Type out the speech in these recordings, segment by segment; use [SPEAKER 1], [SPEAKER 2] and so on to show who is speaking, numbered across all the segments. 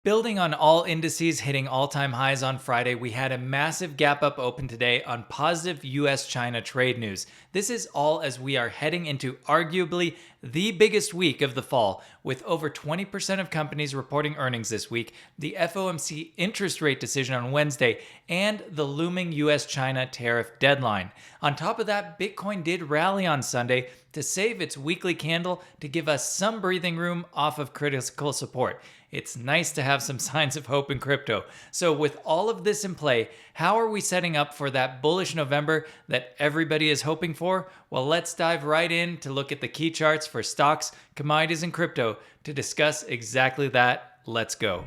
[SPEAKER 1] Building on all indices hitting all-time highs on Friday, we had a massive gap up open today on positive US-China trade news. This is all as we are heading into arguably the biggest week of the fall, with over 20% of companies reporting earnings this week, the FOMC interest rate decision on Wednesday, and the looming US-China tariff deadline. On top of that, Bitcoin did rally on Sunday to save its weekly candle to give us some breathing room off of critical support. It's nice to have some signs of hope in crypto. So with all of this in play, how are we setting up for that bullish November that everybody is hoping for? Well, let's dive right in to look at the key charts for stocks, commodities, and crypto to discuss exactly that. Let's go.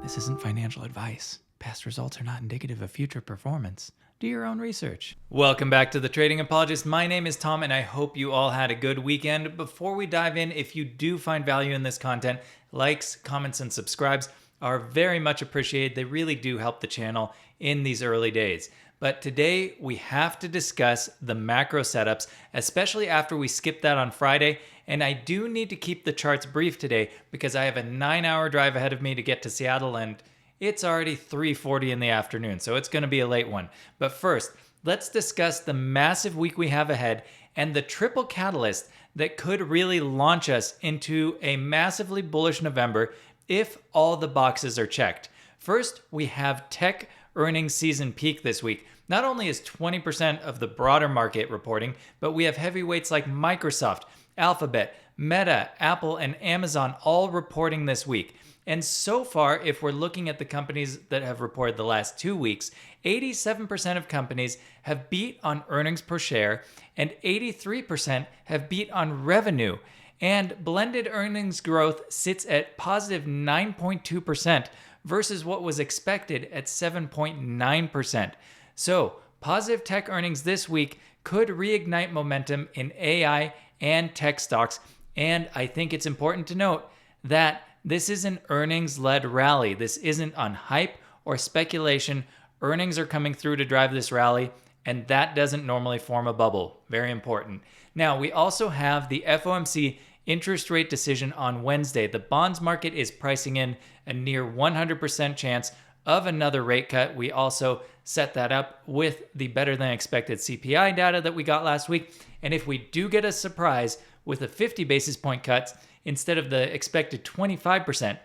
[SPEAKER 1] This isn't financial advice. Past results are not indicative of future performance. Do your own research. Welcome back to the Trading Apologist. My name is Tom and I hope you all had a good weekend. Before we dive in, if you do find value in this content, likes, comments, and subscribes are very much appreciated. They really do help the channel in these early days. But today we have to discuss the macro setups, especially after we skipped that on Friday. And I do need to keep the charts brief today because I have a 9-hour drive ahead of me to get to Seattle, and it's already 3:40 in the afternoon, so it's going to be a late one. But first, let's discuss the massive week we have ahead and the triple catalyst that could really launch us into a massively bullish November if all the boxes are checked. First, we have tech earnings season peak this week. Not only is 20% of the broader market reporting, but we have heavyweights like Microsoft, Alphabet, Meta, Apple, and Amazon all reporting this week. And so far, if we're looking at the companies that have reported the last 2 weeks, 87% of companies have beat on earnings per share and 83% have beat on revenue. And blended earnings growth sits at positive 9.2% versus what was expected at 7.9%. So, positive tech earnings this week could reignite momentum in AI and tech stocks. And I think it's important to note that this is an earnings-led rally. This isn't on hype or speculation. Earnings are coming through to drive this rally, and that doesn't normally form a bubble. Very important. Now, we also have the FOMC interest rate decision on Wednesday. The bonds market is pricing in a near 100% chance of another rate cut. We also set that up with the better than expected CPI data that we got last week. And if we do get a surprise with a 50 basis point cut, instead of the expected 25%,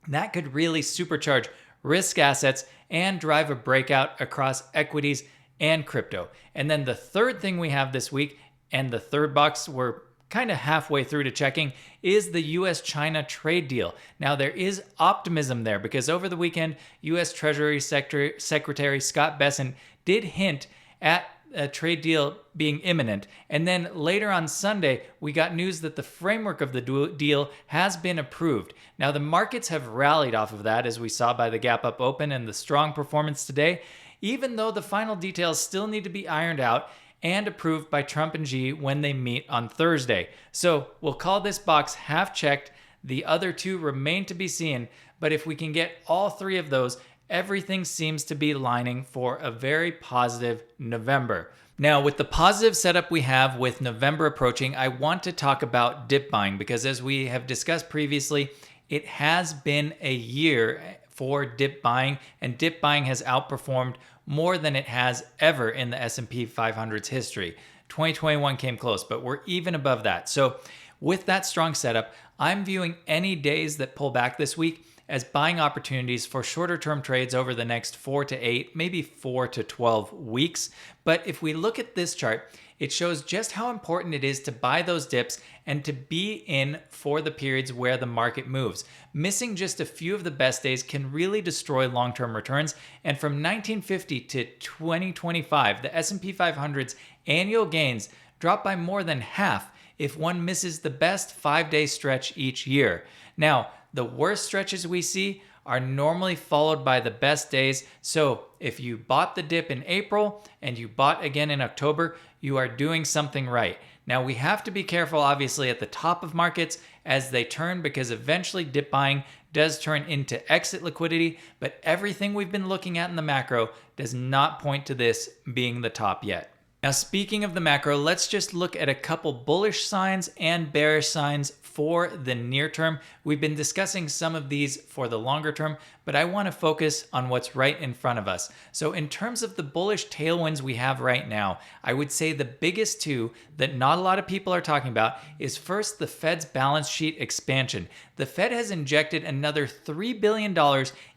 [SPEAKER 1] that could really supercharge risk assets and drive a breakout across equities and crypto. And then the third thing we have this week, and the third box we're kind of halfway through to checking, is the US-China trade deal. Now, there is optimism there because over the weekend, US Treasury Secretary Scott Bessent did hint at a trade deal being imminent. And then later on Sunday, we got news that the framework of the deal has been approved. Now, the markets have rallied off of that, as we saw by the gap up open and the strong performance today, even though the final details still need to be ironed out and approved by Trump and Xi when they meet on Thursday. So we'll call this box half checked. The other two remain to be seen, but if we can get all three of those, everything seems to be lining for a very positive November. Now, with the positive setup we have with November approaching, I want to talk about dip buying because as we have discussed previously, it has been a year for dip buying, and dip buying has outperformed more than it has ever in the S&P 500's history. 2021 came close, but we're even above that. So with that strong setup, I'm viewing any days that pull back this week as buying opportunities for shorter term trades over the next 4 to 8, maybe 4 to 12 weeks. But if we look at this chart, it shows just how important it is to buy those dips and to be in for the periods where the market moves. Missing just a few of the best days can really destroy long-term returns. And from 1950 to 2025, the S&P 500's annual gains dropped by more than half if one misses the best 5-day stretch each year. Now, the worst stretches we see are normally followed by the best days. So if you bought the dip in April and you bought again in October, you are doing something right. Now, we have to be careful, obviously, at the top of markets as they turn, because eventually dip buying does turn into exit liquidity, but everything we've been looking at in the macro does not point to this being the top yet. Now, speaking of the macro, let's just look at a couple bullish signs and bearish signs for the near term. We've been discussing some of these for the longer term, but I want to focus on what's right in front of us. So in terms of the bullish tailwinds we have right now, I would say the biggest two that not a lot of people are talking about is first the Fed's balance sheet expansion. The Fed has injected another $3 billion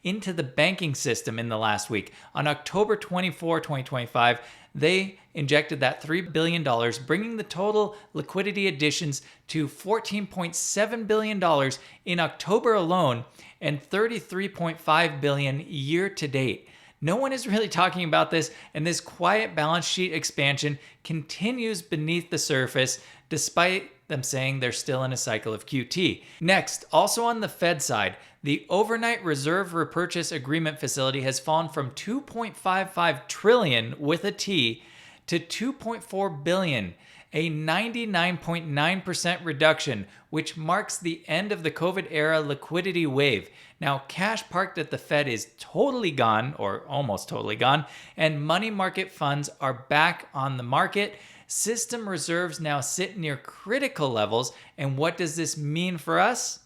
[SPEAKER 1] into the banking system in the last week. On October 24, 2025, they injected that $3 billion, bringing the total liquidity additions to $14.7 billion in October alone and $33.5 billion year to date. No one is really talking about this, and this quiet balance sheet expansion continues beneath the surface despite them saying they're still in a cycle of QT. Next, also on the Fed side, the overnight reserve repurchase agreement facility has fallen from 2.55 trillion with a T to 2.4 billion, a 99.9% reduction, which marks the end of the COVID era liquidity wave. Now, cash parked at the Fed is totally gone, or almost totally gone, and money market funds are back on the market. System reserves now sit near critical levels, and what does this mean for us?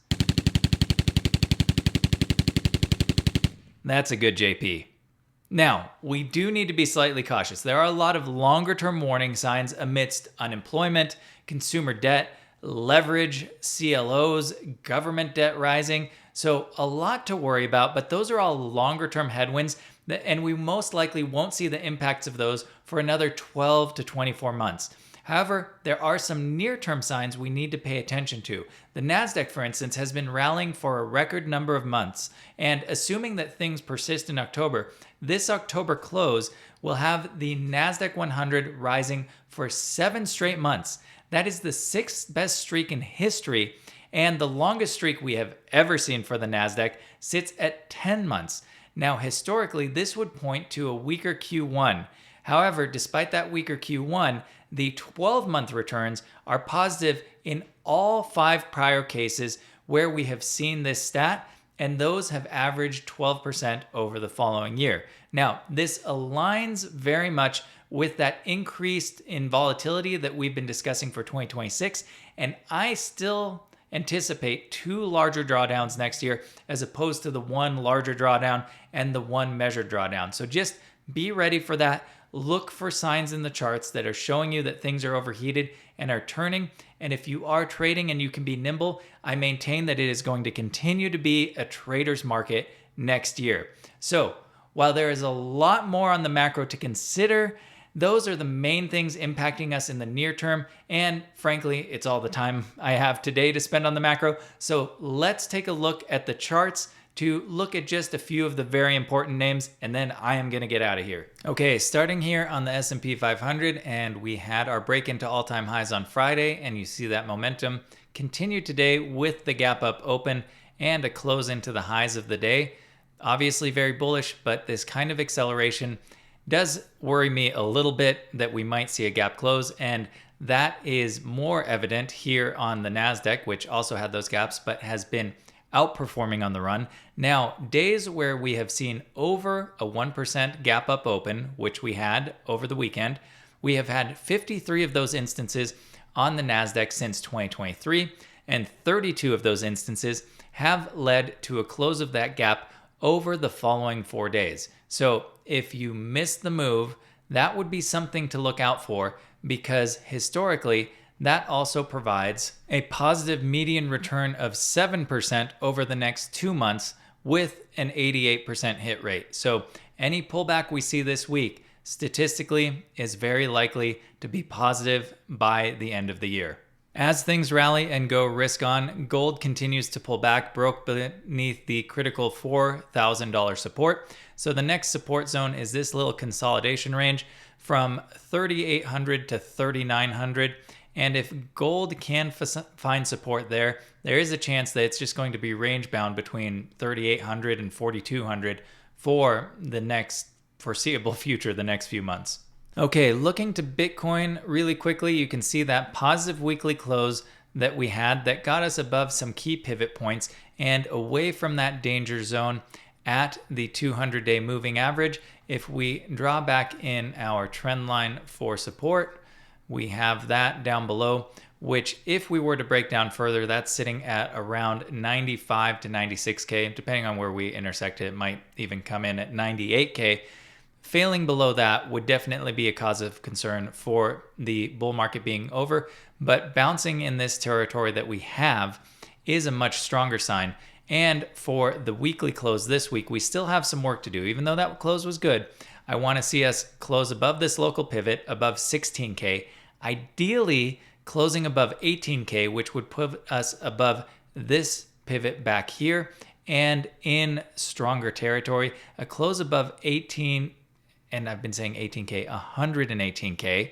[SPEAKER 1] That's a good JP. Now, we do need to be slightly cautious. There are a lot of longer term warning signs amidst unemployment, consumer debt, leverage, CLOs, government debt rising. So a lot to worry about, but those are all longer term headwinds, and we most likely won't see the impacts of those for another 12 to 24 months. However, there are some near-term signs we need to pay attention to. The NASDAQ, for instance, has been rallying for a record number of months, and assuming that things persist in October, this October close will have the NASDAQ 100 rising for 7 straight months. That is the 6th best streak in history, and the longest streak we have ever seen for the NASDAQ sits at 10 months. Now, historically, this would point to a weaker Q1. However, despite that weaker Q1, the 12-month returns are positive in all 5 prior cases where we have seen this stat, and those have averaged 12% over the following year. Now, this aligns very much with that increase in volatility that we've been discussing for 2026, and I still anticipate 2 larger drawdowns next year as opposed to the 1 larger drawdown and the 1 measured drawdown. So just be ready for that. Look for signs in the charts that are showing you that things are overheated and are turning. And if you are trading and you can be nimble, I maintain that it is going to continue to be a trader's market next year. So while there is a lot more on the macro to consider, those are the main things impacting us in the near term. And frankly, it's all the time I have today to spend on the macro. So let's take a look at the charts to look at just a few of the very important names, and then I am going to get out of here. Okay, starting here on the S&P 500, and we had our break into all-time highs on Friday, and you see that momentum continue today with the gap up open and a close into the highs of the day. Obviously very bullish, but this kind of acceleration does worry me a little bit that we might see a gap close, and that is more evident here on the NASDAQ, which also had those gaps, but has been outperforming on the run. Now, days where we have seen over a 1% gap up open, which we had over the weekend, we have had 53 of those instances on the NASDAQ since 2023, and 32 of those instances have led to a close of that gap over the following 4 days. So if you miss the move, that would be something to look out for, because historically, that also provides a positive median return of 7% over the next 2 months with an 88% hit rate. So any pullback we see this week statistically is very likely to be positive by the end of the year. As things rally and go risk on, gold continues to pull back, broke beneath the critical $4,000 support. So the next support zone is this little consolidation range from 3,800 to 3,900. And if gold can find support there, there is a chance that it's just going to be range bound between 3,800 and 4,200 for the next foreseeable future, the next few months. Okay, looking to Bitcoin really quickly, you can see that positive weekly close that we had that got us above some key pivot points and away from that danger zone at the 200-day moving average. If we draw back in our trend line for support, we have that down below, which if we were to break down further, that's sitting at around 95 to 96K. Depending on where we intersect it might even come in at 98K. Failing below that would definitely be a cause of concern for the bull market being over, but bouncing in this territory that we have is a much stronger sign. And for the weekly close this week, we still have some work to do. Even though that close was good, I want to see us close above this local pivot, above 16K, ideally closing above 18K, which would put us above this pivot back here and in stronger territory. A close above 18, and I've been saying 18K, 118K,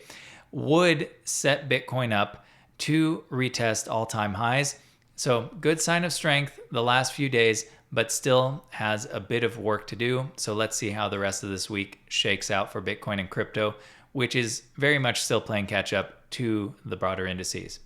[SPEAKER 1] would set Bitcoin up to retest all-time highs. So good sign of strength the last few days, but still has a bit of work to do. So let's see how the rest of this week shakes out for Bitcoin and crypto, which is very much still playing catch up to the broader indices.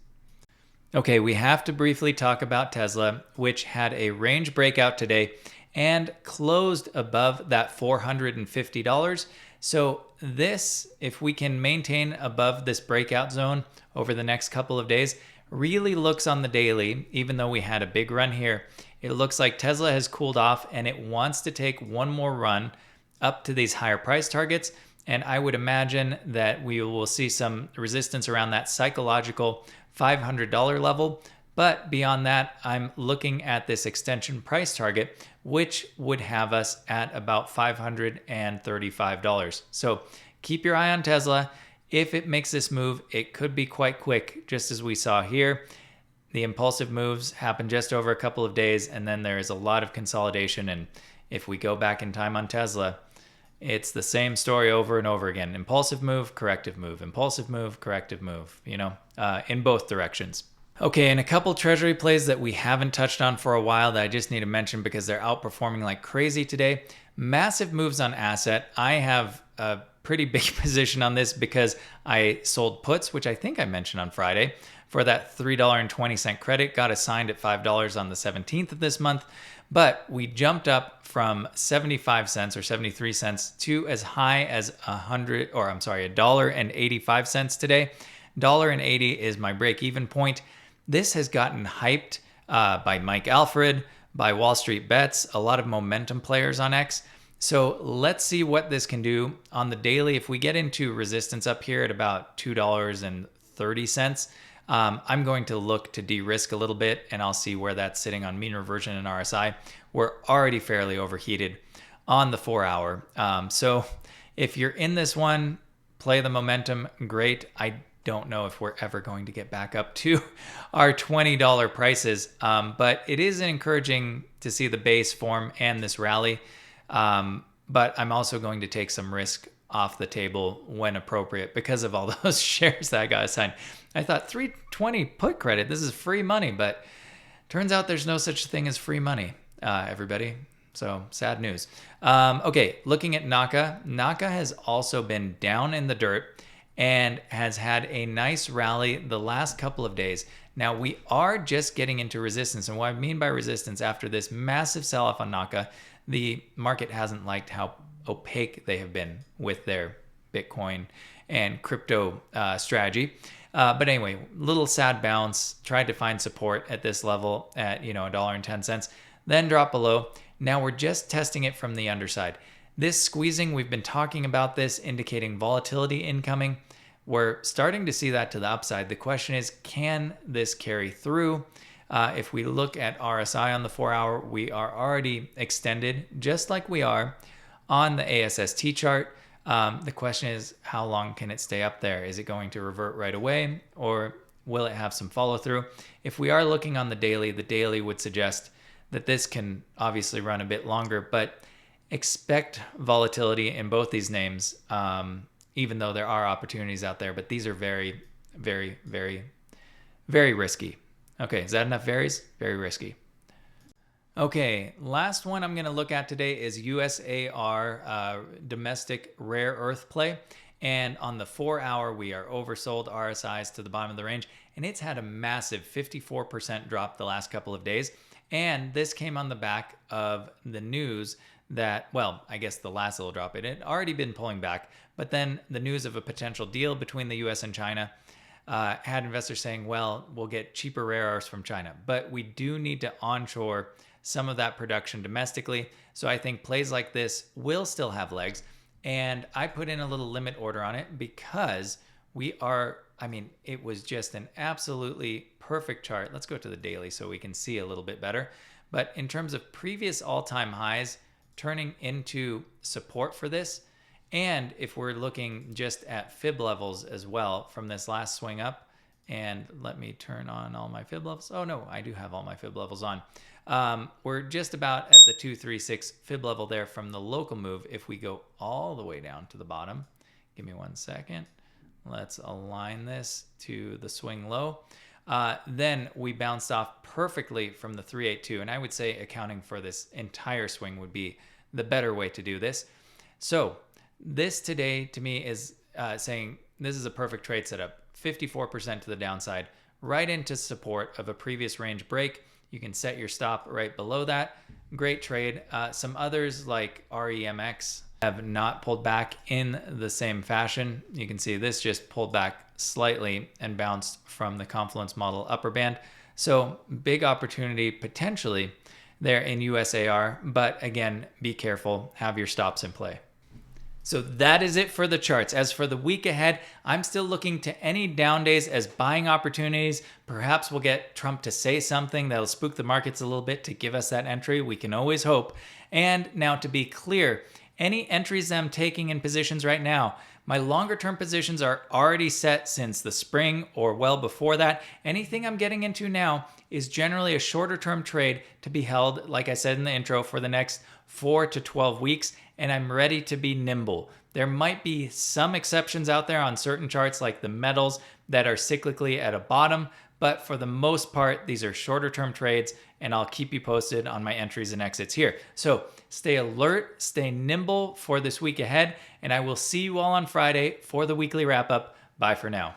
[SPEAKER 1] Okay, we have to briefly talk about Tesla, which had a range breakout today and closed above that $450. So this, if we can maintain above this breakout zone over the next couple of days, really looks on the daily, even though we had a big run here, it looks like Tesla has cooled off and it wants to take one more run up to these higher price targets. And I would imagine that we will see some resistance around that psychological $500 level. But beyond that, I'm looking at this extension price target, which would have us at about $535. So keep your eye on Tesla. If it makes this move, it could be quite quick, just as we saw here. The impulsive moves happen just over a couple of days, and then there is a lot of consolidation. And if we go back in time on Tesla, it's the same story over and over again. Impulsive move, corrective move, impulsive move, corrective move, in both directions. Okay, and a couple treasury plays that we haven't touched on for a while that I just need to mention because they're outperforming like crazy today. Massive moves on asset. I have a pretty big position on this because I sold puts, which I think I mentioned on Friday, for that $3.20 credit. Got assigned at $5 on the 17th of this month. But we jumped up from 75 cents or 73 cents to as high as $1.85 today. $1.80 is my break-even point. This has gotten hyped by Mike Alfred, by Wall Street Bets, a lot of momentum players on X. So let's see what this can do on the daily. If we get into resistance up here at about $2.30, I'm going to look to de-risk a little bit, and I'll see where that's sitting on mean reversion and RSI. We're already fairly overheated on the 4-hour. So if you're in this one, play the momentum, great. I don't know if we're ever going to get back up to our $20 prices, but it is encouraging to see the base form and this rally. But I'm also going to take some risk off the table when appropriate because of all those shares that I got assigned. I thought $3.20 put credit, this is free money, but turns out there's no such thing as free money, everybody. So sad news. Okay, looking at NAKA. NAKA has also been down in the dirt and has had a nice rally the last couple of days. Now we are just getting into resistance. And what I mean by resistance, after this massive sell-off on NAKA, the market hasn't liked how opaque they have been with their Bitcoin and crypto strategy. But anyway, little sad bounce, tried to find support at this level at $1.10, then drop below. Now we're just testing it from the underside. This squeezing, we've been talking about this, indicating volatility incoming. We're starting to see that to the upside. The question is, can this carry through? If we look at RSI on the 4-hour, we are already extended, just like we are on the ASST chart. The question is, how long can it stay up there? Is it going to revert right away, or will it have some follow through? If we are looking on the daily would suggest that this can obviously run a bit longer, but expect volatility in both these names, even though there are opportunities out there, but these are very, very, very, very risky. Okay, is that enough varies? Very risky. Okay, last one I'm going to look at today is USAR, domestic rare earth play. And on the 4-hour, we are oversold RSIs to the bottom of the range, and it's had a massive 54% drop the last couple of days. And this came on the back of the news that, well, I guess the last little drop, it had already been pulling back, but then the news of a potential deal between the US and China had investors saying, well, we'll get cheaper rare earths from China, but we do need to onshore some of that production domestically. So I think plays like this will still have legs. And I put in a little limit order on it because it was just an absolutely perfect chart. Let's go to the daily so we can see a little bit better. But in terms of previous all-time highs turning into support for this, and if we're looking just at fib levels as well from this last swing up, and let me turn on all my fib levels. Oh no, I do have all my fib levels on. We're just about at the 236 fib level there from the local move. If we go all the way down to the bottom, give me 1 second. Let's align this to the swing low. Then we bounced off perfectly from the 382. And I would say accounting for this entire swing would be the better way to do this. So this today to me is saying this is a perfect trade setup. 54% to the downside, right into support of a previous range break. You can set your stop right below that. Great trade. Some others like REMX have not pulled back in the same fashion. You can see this just pulled back slightly and bounced from the Confluence model upper band. So big opportunity potentially there in USAR, but again, be careful, have your stops in play. So that is it for the charts. As for the week ahead, I'm still looking to any down days as buying opportunities. Perhaps we'll get Trump to say something that'll spook the markets a little bit to give us that entry. We can always hope. And now to be clear, any entries that I'm taking in positions right now, my longer term positions are already set since the spring or well before that. Anything I'm getting into now is generally a shorter term trade to be held, like I said in the intro, for the next 4 to 12 weeks, and I'm ready to be nimble. There might be some exceptions out there on certain charts like the metals that are cyclically at a bottom, but for the most part, these are shorter term trades, and I'll keep you posted on my entries and exits here. So stay alert, stay nimble for this week ahead, and I will see you all on Friday for the weekly wrap up. Bye for now.